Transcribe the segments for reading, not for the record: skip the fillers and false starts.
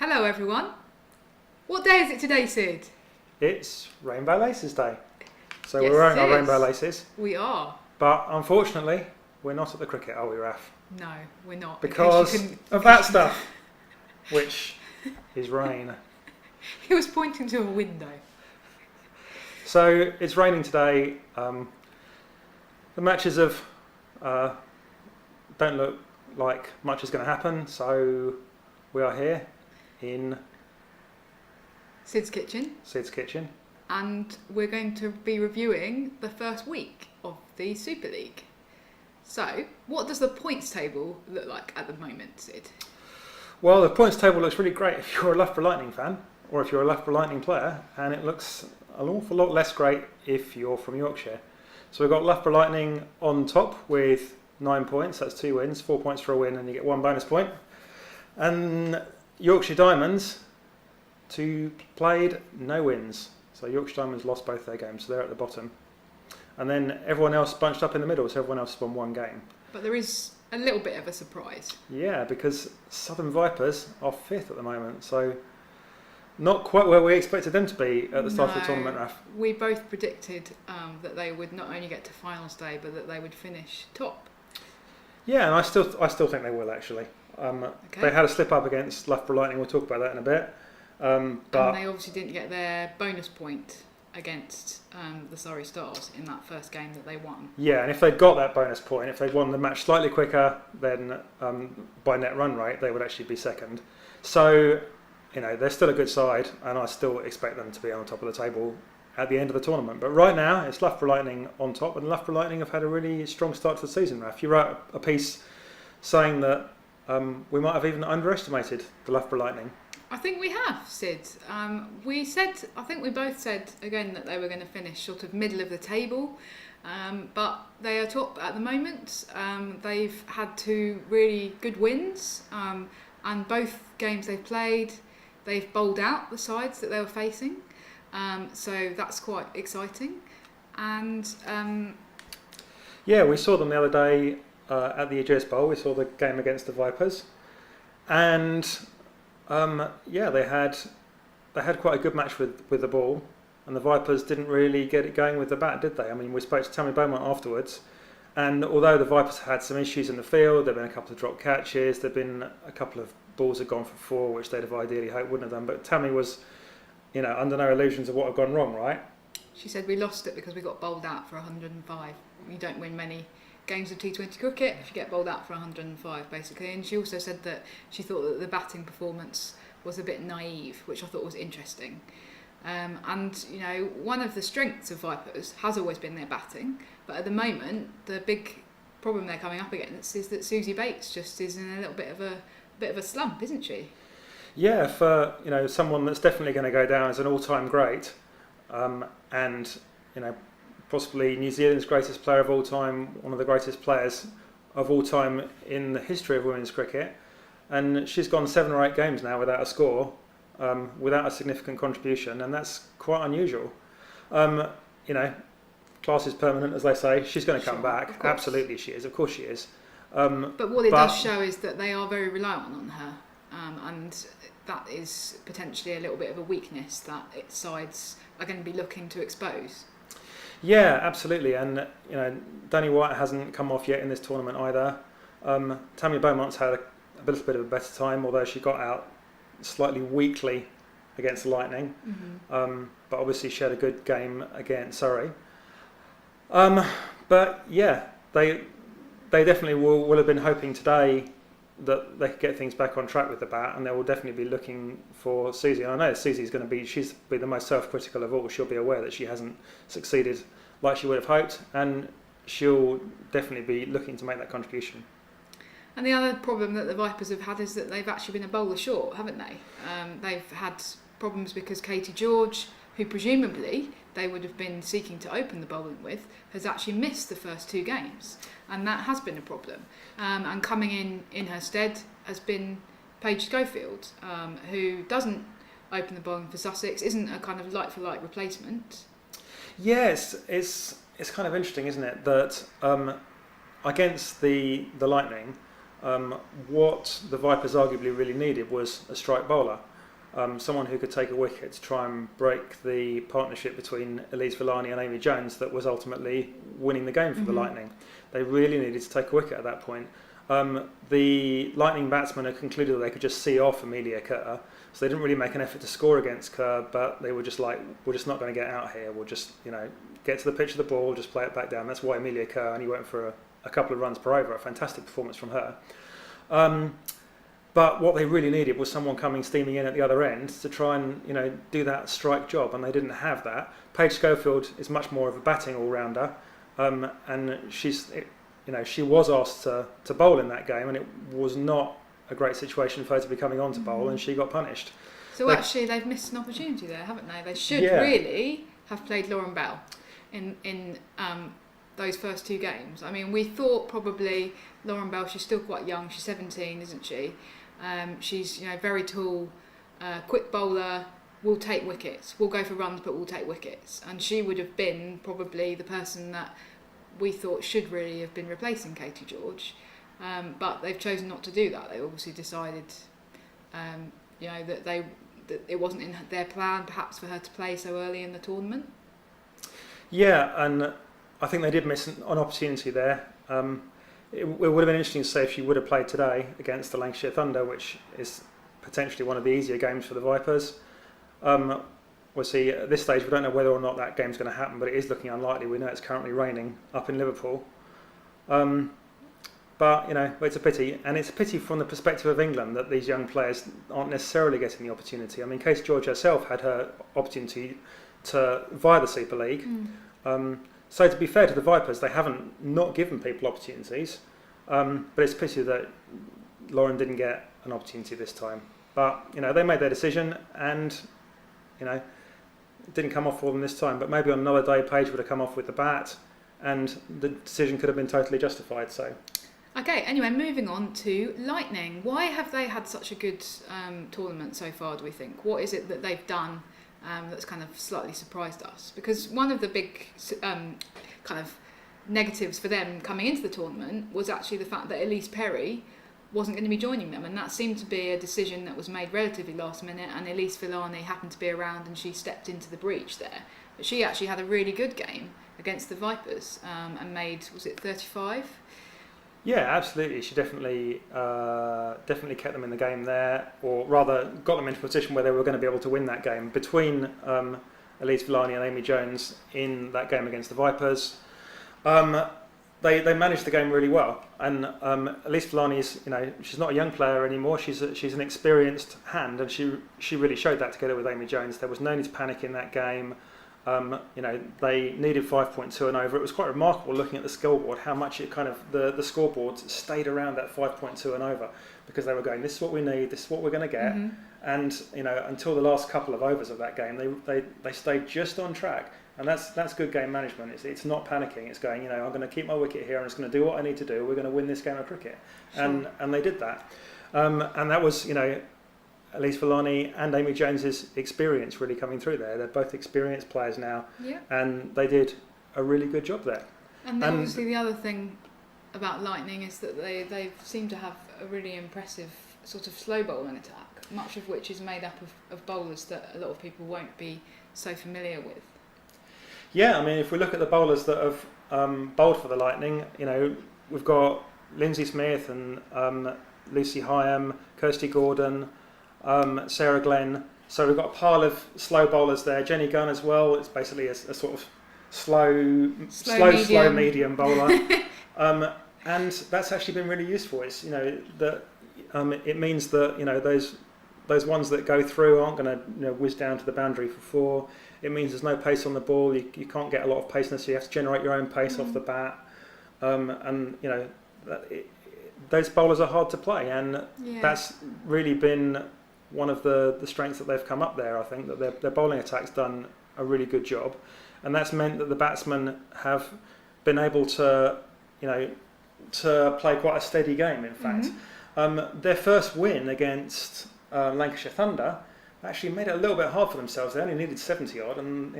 Hello everyone. What day is it today, Sid? It's Rainbow Laces Day. So Yes, we're wearing it our is. rainbow laces, We are. but unfortunately we're not at the cricket, are we, Raf? No, we're not. Because of that stuff, which is rain. He was pointing to a window. So it's raining today. The matches don't look like much is going to happen, so we are here in Sid's kitchen. Sid's kitchen. And we're going to be reviewing the first week of the Super League. So, what does the points table look like at the moment, Sid? Well, the points table looks really great if you're a Loughborough Lightning fan, or if you're a Loughborough Lightning player, and it looks an awful lot less great if you're from Yorkshire. So we've got Loughborough Lightning on top with 9 points, that's 2 wins, 4 points for a win, and you get 1 bonus point. And Yorkshire Diamonds, 2 played, no wins. So Yorkshire Diamonds lost both their games, so they're at the bottom. And then everyone else bunched up in the middle, so everyone else has won 1 game. But there is a little bit of a surprise. Yeah, because Southern Vipers are 5th at the moment, so not quite where we expected them to be at the start of the tournament, Raf. We both predicted that they would not only get to finals day, but that they would finish top. Yeah, and I still think they will, actually. Okay. They had a slip up against Loughborough Lightning, we'll talk about that in a bit. But and they obviously didn't get their bonus point against the Surrey Stars in that first game that they won. Yeah, and if they'd got that bonus point, if they'd won the match slightly quicker than by net run rate, they would actually be second. So, they're still a good side, and I still expect them to be on the top of the table at the end of the tournament. But right now, it's Loughborough Lightning on top, and Loughborough Lightning have had a really strong start to the season, Raf. You wrote a piece saying that we might have even underestimated the Loughborough Lightning. I think we have, Sid. I think we both said again that they were going to finish sort of middle of the table, but they are top at the moment. They've had 2 really good wins, and both games they've played, they've bowled out the sides that they were facing. So that's quite exciting. And yeah, we saw them the other day at the Ageas Bowl. We saw the game against the Vipers, and they had quite a good match with the ball, and the Vipers didn't really get it going with the bat, did they? I mean, we spoke to Tammy Beaumont afterwards, and although the Vipers had some issues in the field, there've been a couple of drop catches, there've been a couple of balls that had gone for 4, which they'd have ideally hoped wouldn't have done. But Tammy was, under no illusions of what had gone wrong, right? She said we lost it because we got bowled out for 105. You don't win many games of T20 cricket if you get bowled out for 105, basically. And she also said that she thought that the batting performance was a bit naive, which I thought was interesting. And one of the strengths of Vipers has always been their batting, but at the moment the big problem they're coming up against is that Susie Bates just is in a little bit of a slump, isn't she? Yeah, for someone that's definitely going to go down as an all-time great, and possibly New Zealand's greatest player of all time, one of the greatest players of all time in the history of women's cricket. And she's gone 7 or 8 games now without a score, without a significant contribution, and that's quite unusual. Class is permanent, as they say. She's going to come back. Absolutely she is. Of course she is. But what it does show is that they are very reliant on her, and that is potentially a little bit of a weakness that its sides are going to be looking to expose. Yeah, absolutely, and Danny White hasn't come off yet in this tournament either. Tammy Beaumont's had a little bit of a better time, although she got out slightly weakly against the Lightning. Mm-hmm. But obviously she had a good game against Surrey. But yeah, they definitely will have been hoping today that they could get things back on track with the bat, and they will definitely be looking for Susie. And I know Susie's going to be, she's be the most self-critical of all. She'll be aware that she hasn't succeeded like she would have hoped, and she'll definitely be looking to make that contribution. And the other problem that the Vipers have had is that they've actually been a bowler short, haven't they? They've had problems because Katie George, who presumably they would have been seeking to open the bowling with, has actually missed the first 2 games, and that has been a problem. And coming in her stead has been Paige Schofield, who doesn't open the bowling for Sussex, isn't a kind of like-for-like replacement. Yes, it's kind of interesting, isn't it, that against the Lightning, what the Vipers arguably really needed was a strike bowler. someone who could take a wicket to try and break the partnership between Elise Villani and Amy Jones that was ultimately winning the game for the Lightning. They really needed to take a wicket at that point. The Lightning batsmen had concluded that they could just see off Amelia Kerr, so they didn't really make an effort to score against Kerr, but they were just like, we're just not going to get out here, we'll just, get to the pitch of the ball, just play it back down. That's why Amelia Kerr only went for a couple of runs per over, a fantastic performance from her. But what they really needed was someone coming steaming in at the other end to try and do that strike job, and they didn't have that. Paige Schofield is much more of a batting all-rounder, and she was asked to bowl in that game, and it was not a great situation for her to be coming on to bowl, and she got punished. So actually they've missed an opportunity there, haven't they? They should really have played Lauren Bell in those first two games. I mean, we thought probably Lauren Bell, she's still quite young, she's 17, isn't she? She's very tall, quick bowler, will take wickets, will go for runs but will take wickets, and she would have been probably the person that we thought should really have been replacing Katie George, but they've chosen not to do that. They obviously decided that it wasn't in their plan perhaps for her to play so early in the tournament. Yeah, and I think they did miss an opportunity there. It would have been interesting to say if she would have played today against the Lancashire Thunder, which is potentially one of the easier games for the Vipers. We'll see. At this stage, we don't know whether or not that game's going to happen, but it is looking unlikely. We know it's currently raining up in Liverpool. But, it's a pity. And it's a pity from the perspective of England that these young players aren't necessarily getting the opportunity. I mean, Katie George herself had her opportunity via the Super League. So to be fair to the Vipers, they haven't not given people opportunities, but it's a pity that Lauren didn't get an opportunity this time. But they made their decision, and it didn't come off for them this time. But maybe on another day, Paige would have come off with the bat, and the decision could have been totally justified. So. Okay. Anyway, moving on to Lightning. Why have they had such a good tournament so far? Do we think? What is it that they've done that's kind of slightly surprised us? Because one of the big kind of negatives for them coming into the tournament was actually the fact that Elise Perry wasn't going to be joining them, and that seemed to be a decision that was made relatively last minute, and Elise Villani happened to be around and she stepped into the breach there. But she actually had a really good game against the Vipers and made, was it 35? Yeah, absolutely. She definitely kept them in the game there, or rather got them into a position where they were going to be able to win that game. Between Elise Villani and Amy Jones in that game against the Vipers, they managed the game really well. And Elise Villani is, she's not a young player anymore. She's an experienced hand, and she really showed that together with Amy Jones. There was no need to panic in that game. They needed 5.2 and over. It was quite remarkable looking at the scoreboard how much it kind of the scoreboard stayed around that 5.2 and over, because they were going, this is what we need, this is what we're going to get. And until the last couple of overs of that game, they stayed just on track, and that's good game management. It's not panicking. It's going, I'm going to keep my wicket here, and it's going to do what I need to do. We're going to win this game of cricket. Sure. And they did that, and that was Elise Villani and Amy Jones's experience really coming through there. They're both experienced players now, and they did a really good job there. And then obviously the other thing about Lightning is that they seem to have a really impressive sort of slow bowling attack, much of which is made up of bowlers that a lot of people won't be so familiar with. Yeah, I mean, if we look at the bowlers that have bowled for the Lightning, we've got Lindsay Smith and Lucy Hyam, Kirsty Gordon, Sarah Glenn. So we've got a pile of slow bowlers there. Jenny Gunn as well. It's basically a sort of slow medium bowler, and that's actually been really useful. It's that it means that those ones that go through aren't going to whiz down to the boundary for four. It means there's no pace on the ball. You can't get a lot of pace unless you have to generate your own pace off the bat, and those bowlers are hard to play, and that's really been one of the strengths that they've come up there. I think that their bowling attack's done a really good job, and that's meant that the batsmen have been able to play quite a steady game. In fact, their first win against Lancashire Thunder actually made it a little bit hard for themselves. They only needed 70 odd, and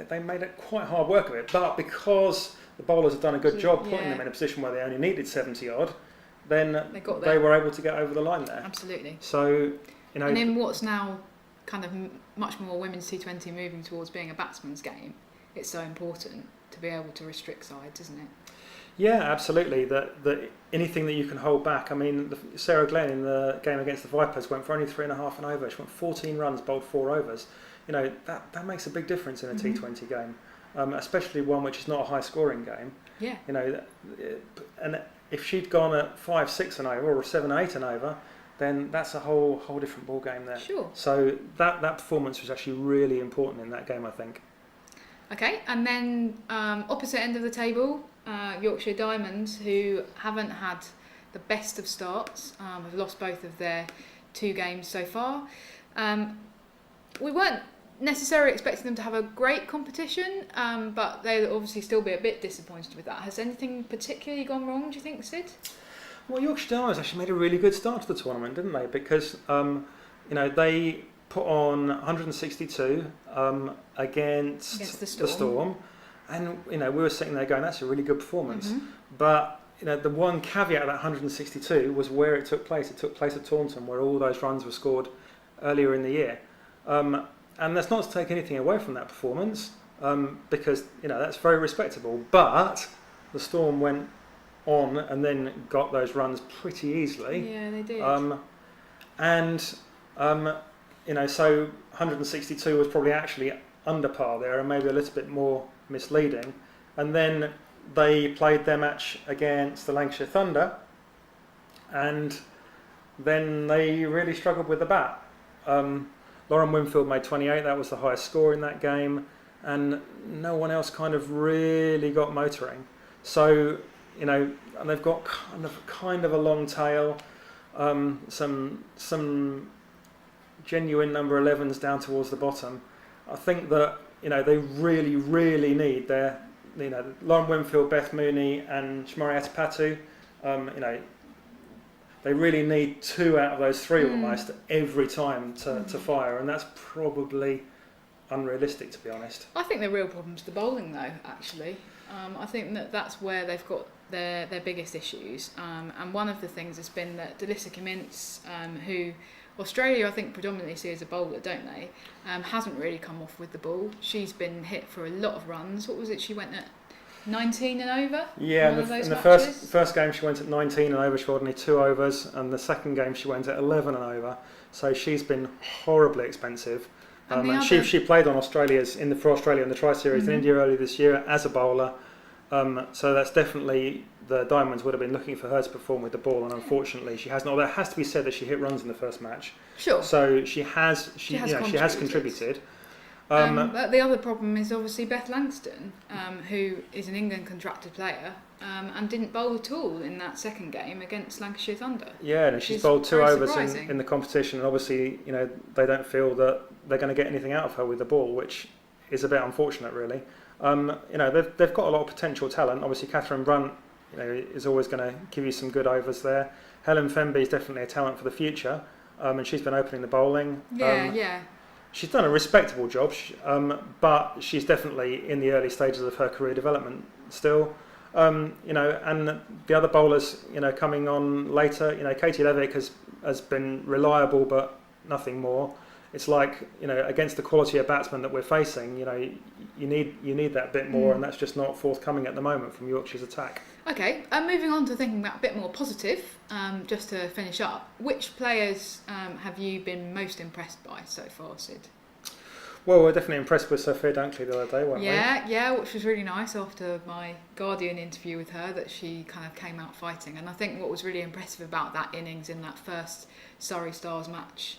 they made it quite hard work of it. But because the bowlers have done a good job putting them in a position where they only needed 70 odd, then they were able to get over the line there. Absolutely. So. And in what's now kind of much more women's T20 moving towards being a batsman's game, it's so important to be able to restrict sides, isn't it? Yeah, absolutely. That anything that you can hold back. I mean, Sarah Glenn in the game against the Vipers went for only 3.5 an over. She went 14 runs, bowled 4 overs. You know, that makes a big difference in a T20 game, especially one which is not a high scoring game. Yeah. You know, and if she'd gone at 5-6 an over or 7-8 an over, then that's a whole different ball game there. Sure. So that performance was actually really important in that game, I think. Okay, and then opposite end of the table, Yorkshire Diamonds, who haven't had the best of starts, have lost both of their 2 games so far. We weren't necessarily expecting them to have a great competition, but they'll obviously still be a bit disappointed with that. Has anything particularly gone wrong, do you think, Sid? Well, Yorkshire Diamonds actually made a really good start to the tournament, didn't they? Because they put on 162 against the Storm, and we were sitting there going, "That's a really good performance." But the one caveat of that 162 was where it took place. It took place at Taunton, where all those runs were scored earlier in the year. And that's not to take anything away from that performance, because that's very respectable. But the Storm went on and then got those runs pretty easily. Yeah, they did. So 162 was probably actually under par there and maybe a little bit more misleading. And then they played their match against the Lancashire Thunder, and then they really struggled with the bat. Lauren Winfield made 28, that was the highest score in that game, and no one else kind of really got motoring. So, and they've got kind of a long tail, some genuine number 11s down towards the bottom. I think that they really, really need their Lauren Winfield, Beth Mooney, and Shmari Atapatu. They really need 2 out of those 3 almost every time to fire, and that's probably unrealistic, to be honest. I think the real problem's the bowling, though. Actually, I think that's where they've got their biggest issues. And one of the things has been that Delissa Cummins, who Australia I think predominantly see as a bowler, don't they? Hasn't really come off with the ball. She's been hit for a lot of runs. What was it? She went at 19 and over? Yeah, in the first game she went at 19 and over, she scored only 2 overs, and the second game she went at 11 and over. So she's been horribly expensive. She played on for Australia in the Tri-Series in India earlier this year as a bowler. So that's definitely, the Diamonds would have been looking for her to perform with the ball, and unfortunately she hasn't. Although it has to be said that she hit runs in the first match. Sure. So she has contributed. But the other problem is obviously Beth Langston, who is an England contracted player, and didn't bowl at all in that second game against Lancashire Thunder. Yeah, and she's bowled 2 overs in the competition, and obviously they don't feel that they're going to get anything out of her with the ball, which is a bit unfortunate, really. They've got a lot of potential talent. Obviously, Catherine Brunt, is always going to give you some good overs there. Helen Fenby is definitely a talent for the future, and she's been opening the bowling. Yeah. She's done a respectable job, but she's definitely in the early stages of her career development still. And the other bowlers, coming on later, Katie Levick has been reliable, but nothing more. It's like, against the quality of batsmen that we're facing, you need that bit more, and that's just not forthcoming at the moment from Yorkshire's attack. Okay, moving on to thinking about a bit more positive, just to finish up, which players have you been most impressed by so far, Sid? Well, we're definitely impressed with Sophia Dunkley the other day, weren't we? Yeah, which was really nice after my Guardian interview with her, that she kind of came out fighting. And I think what was really impressive about that innings in that first Surrey Stars match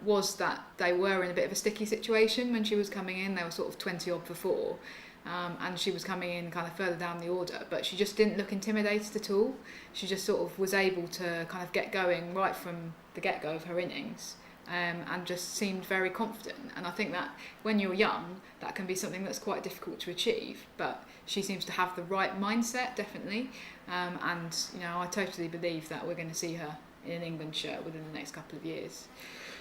was that they were in a bit of a sticky situation when she was coming in. They were sort of 20 odd for 4. And she was coming in kind of further down the order, but she just didn't look intimidated at all. She just sort of was able to kind of get going right from the get-go of her innings, and just seemed very confident. And I think that when you're young, that can be something that's quite difficult to achieve, but she seems to have the right mindset, definitely. And I totally believe that we're going to see her in an England shirt within the next couple of years.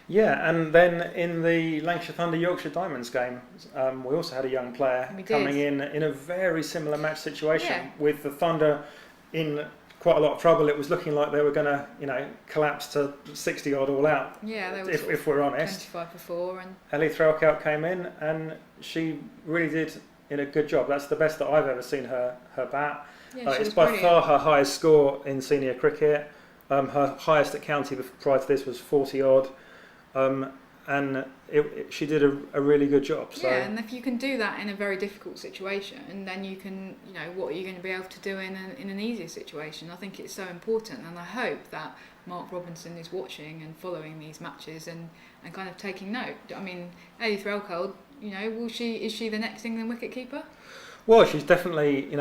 Yeah, and then in the Lancashire Thunder Yorkshire Diamonds game, we also had a young player coming in a very similar match situation with the Thunder in quite a lot of trouble. It was looking like they were going to, collapse to 60 odd all out. Yeah, they were if we're honest. 25 for 4. And Ellie Threlkeld came in and she really did a good job. That's the best that I've ever seen her bat. yeah, It's by far her highest score in senior cricket. Her highest at county prior to this was 40 odd. And she did a really good job. So. Yeah, and if you can do that in a very difficult situation, then you can, what are you going to be able to do in an easier situation? I think it's so important, and I hope that Mark Robinson is watching and following these matches and kind of taking note. I mean, Ellie Threlkeld, is she the next England wicketkeeper? Well, she's definitely,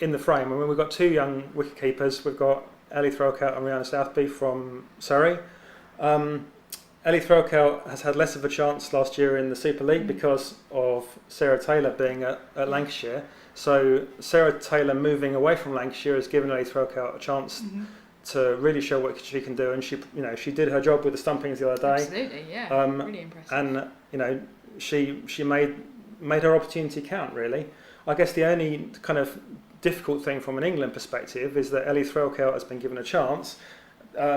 in the frame. I mean, we've got 2 young wicketkeepers. We've got Ellie Threlkeld and Rihanna Southby from Surrey. Ellie Threlkeld has had less of a chance last year in the Super League because of Sarah Taylor being at Lancashire. So Sarah Taylor moving away from Lancashire has given Ellie Threlkeld a chance to really show what she can do, and she did her job with the stumpings the other day. Absolutely, yeah, really impressive. And she made her opportunity count, really. I guess the only kind of difficult thing from an England perspective is that Ellie Threlkeld has been given a chance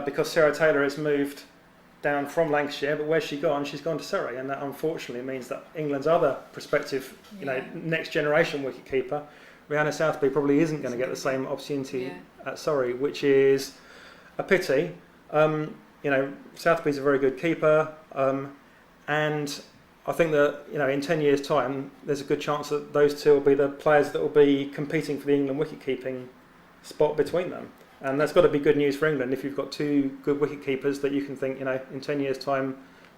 because Sarah Taylor has moved down from Lancashire, but where's she gone? She's gone to Surrey, and that unfortunately means that England's other prospective, next generation wicketkeeper, Rihanna Southby, probably isn't going to get the same opportunity at Surrey, which is a pity. Southby's a very good keeper, and I think that in 10 years' time, there's a good chance that those two will be the players that will be competing for the England wicket-keeping spot between them. And that's got to be good news for England if you've got 2 good wicket-keepers that you can think, in 10 years' time,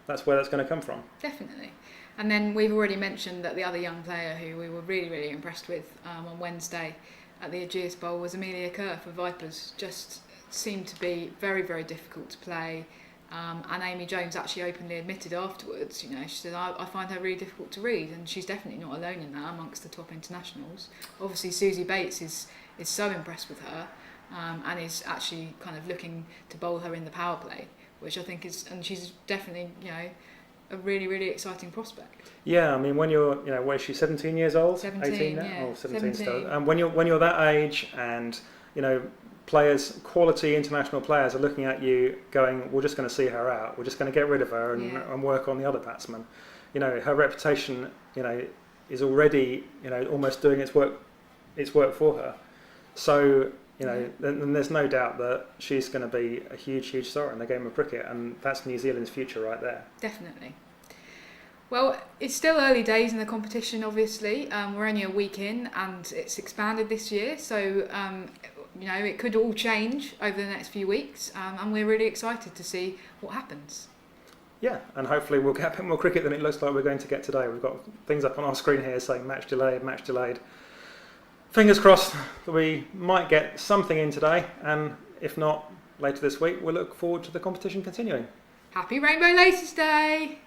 that's where that's going to come from. Definitely. And then we've already mentioned that the other young player who we were really, really impressed with on Wednesday at the Ageas Bowl was Amelia Kerr for Vipers. Just seemed to be very, very difficult to play. And Amy Jones actually openly admitted afterwards, she said, I find her really difficult to read, and she's definitely not alone in that amongst the top internationals. Obviously, Susie Bates is so impressed with her and is actually kind of looking to bowl her in the power play, which I think is, and she's definitely, a really, really exciting prospect. Yeah, I mean, when you're, where is she, 17 years old? 17, 18 now? yeah. Oh, 17 still. 17. And when you're that age and, players, quality international players are looking at you going, we're just going to see her out, we're just going to get rid of her and work on the other batsmen. Her reputation, is already, almost doing its work for her. So, then there's no doubt that she's going to be a huge, huge star in the game of cricket, and that's New Zealand's future right there. Definitely. Well, it's still early days in the competition, obviously. We're only a week in, and it's expanded this year, so it could all change over the next few weeks, and we're really excited to see what happens. Yeah, and hopefully we'll get a bit more cricket than it looks like we're going to get today. We've got things up on our screen here saying match delayed, match delayed. Fingers crossed that we might get something in today, and if not, later this week, we'll look forward to the competition continuing. Happy Rainbow Laces Day!